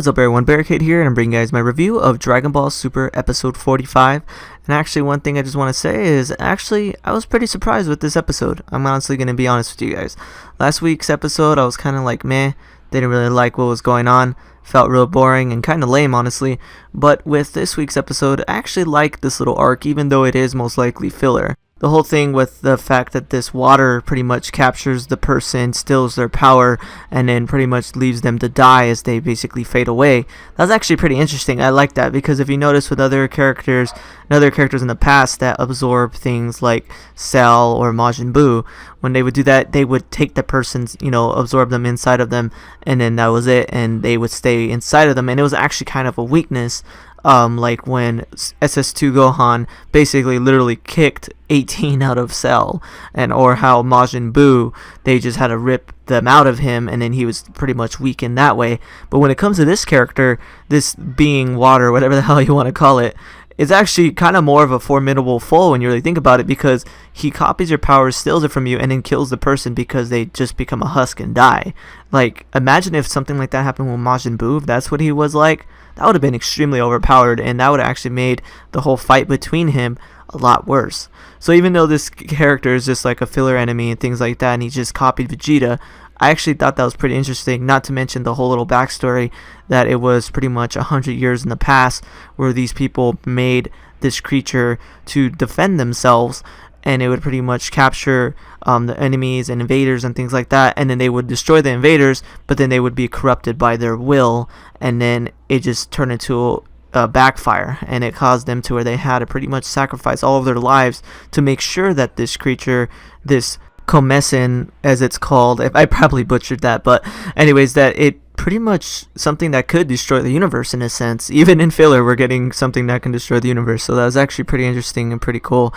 What is up everyone, Barricade here, and I'm bringing you guys my review of Dragon Ball Super Episode 45. And actually, one thing I just want to say is, I was pretty surprised with this episode. I'm honestly going to be honest with you guys. Last week's episode, I was kind of like, meh, didn't really like what was going on, felt real boring and kind of lame, honestly. But with this week's episode, I actually like this little arc, even though it is most likely filler. The whole thing with the fact that this water pretty much captures the person, steals their power, and then pretty much leaves them to die as they basically fade away. That was actually pretty interesting. I like that because if you notice with other characters in the past that absorb things like Cell or Majin Buu, when they would do that, they would take the person's, absorb them inside of them, and then that was it, and they would stay inside of them, and it was actually kind of a weakness. Like when SS2 Gohan basically literally kicked 18 out of Cell, or how Majin Buu, they just had to rip them out of him, and then he was pretty much weak in that way. But when it comes to this character, this being water, whatever the hell you want to call it, is actually kind of more of a formidable foe when you really think about it, because he copies your powers, steals it from you, and then kills the person because they just become a husk and die. Like, imagine if something like that happened with Majin Buu, if that's what he was like. That would have been extremely overpowered, and that would have actually made the whole fight between him a lot worse. So even though this character is just like a filler enemy and things like that, and he just copied Vegeta, I actually thought that was pretty interesting, not to mention the whole little backstory that it was pretty much 100 years in the past where these people made this creature to defend themselves, and it would pretty much capture the enemies and invaders and things like that, and then they would destroy the invaders, but then they would be corrupted by their will, and then it just turned into a backfire, and it caused them to where they had to pretty much sacrifice all of their lives to make sure that this creature, this Komesin, as it's called, I probably butchered that, but anyways, that it pretty much something that could destroy the universe in a sense. Even in filler, we're getting something that can destroy the universe, so that was actually pretty interesting and pretty cool.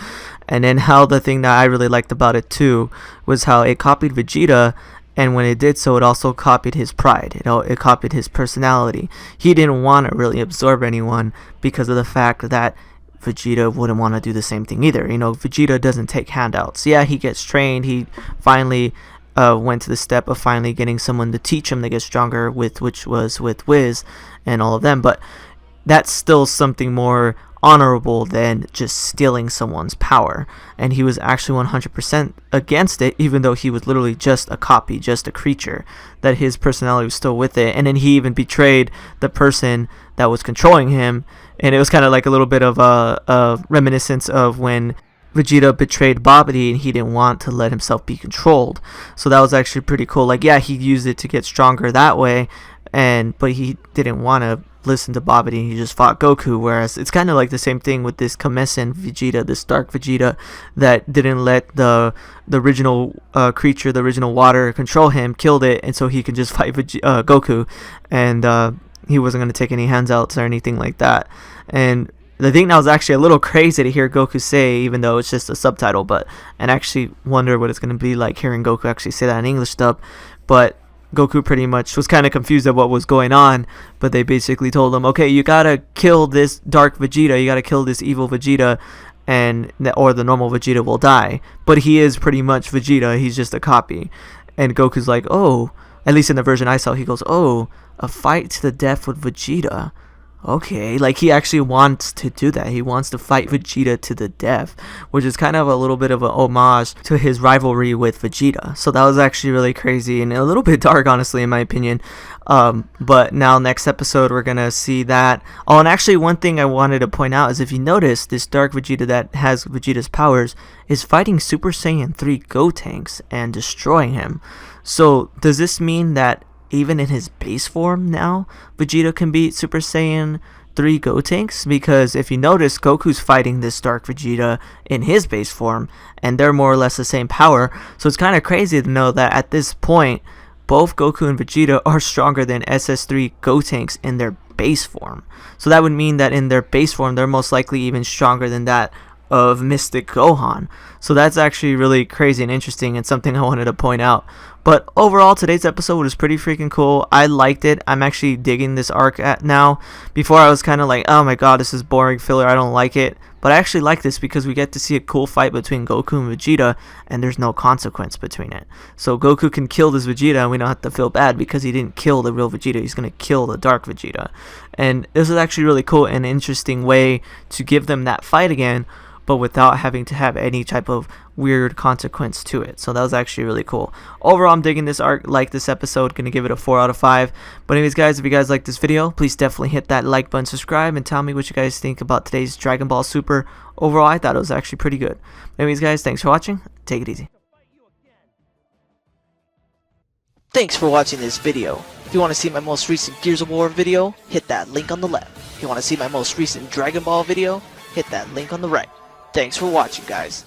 And then how the thing that I really liked about it too was how it copied Vegeta, and when it did so, it also copied his pride. It copied his personality. He didn't want to really absorb anyone because of the fact that Vegeta wouldn't want to do the same thing either. Vegeta doesn't take handouts. Yeah, he gets trained. He finally went to the step of finally getting someone to teach him to get stronger, which was with Wiz and all of them. But that's still something more honorable than just stealing someone's power, and he was actually 100% against it, even though he was literally just a copy, just a creature, that his personality was still with it. And then he even betrayed the person that was controlling him, and it was kind of like a little bit of a reminiscence of when Vegeta betrayed Babidi and he didn't want to let himself be controlled. So that was actually pretty cool. Like, yeah, he used it to get stronger that way, but he didn't want to listen to Babidi, and he just fought Goku. Whereas it's kind of like the same thing with this Komesin Vegeta, this dark Vegeta that didn't let the original creature, the original water, control him, killed it, and so he could just fight Goku, and he wasn't going to take any handouts or anything like that. And the thing that was actually a little crazy to hear Goku say, even though it's just a subtitle, and actually wonder what it's going to be like hearing Goku actually say that in English dub. But Goku pretty much was kind of confused at what was going on, but they basically told him, okay, you gotta kill this dark Vegeta, you gotta kill this evil Vegeta, or the normal Vegeta will die. But he is pretty much Vegeta, he's just a copy. And Goku's like, oh, at least in the version I saw, he goes, oh, a fight to the death with Vegeta. Okay, like he actually wants to do that. He wants to fight Vegeta to the death, which is kind of a little bit of an homage to his rivalry with Vegeta. So that was actually really crazy and a little bit dark, honestly, in my opinion. But now next episode, we're going to see that. Oh, and actually one thing I wanted to point out is, if you notice, this dark Vegeta that has Vegeta's powers is fighting Super Saiyan 3 Gotenks and destroying him. So does this mean that even in his base form now, Vegeta can beat Super Saiyan 3 Gotenks? Because if you notice, Goku's fighting this Dark Vegeta in his base form, and they're more or less the same power. So it's kind of crazy to know that at this point, both Goku and Vegeta are stronger than SS3 Gotenks in their base form. So that would mean that in their base form, they're most likely even stronger than that of Mystic Gohan. So that's actually really crazy and interesting, and something I wanted to point out. But overall, today's episode was pretty freaking cool. I liked it. I'm actually digging this arc now. Before I was kind of like, oh my god, this is boring filler, I don't like it. But I actually like this because we get to see a cool fight between Goku and Vegeta, and there's no consequence between it. So Goku can kill this Vegeta, and we don't have to feel bad because he didn't kill the real Vegeta. He's going to kill the Dark Vegeta. And this is actually really cool and an interesting way to give them that fight again, but without having to have any type of weird consequence to it. So that was actually really cool. Overall, I'm digging this arc, like this episode, gonna give it a 4 out of 5. But anyways guys, if you guys like this video, please definitely hit that like button, subscribe, and tell me what you guys think about today's Dragon Ball Super. Overall, I thought it was actually pretty good. Anyways guys, thanks for watching. Take it easy. Thanks for watching this video. If you want to see my most recent Gears of War video, hit that link on the left. If you want to see my most recent Dragon Ball video, hit that link on the right. Thanks for watching, guys.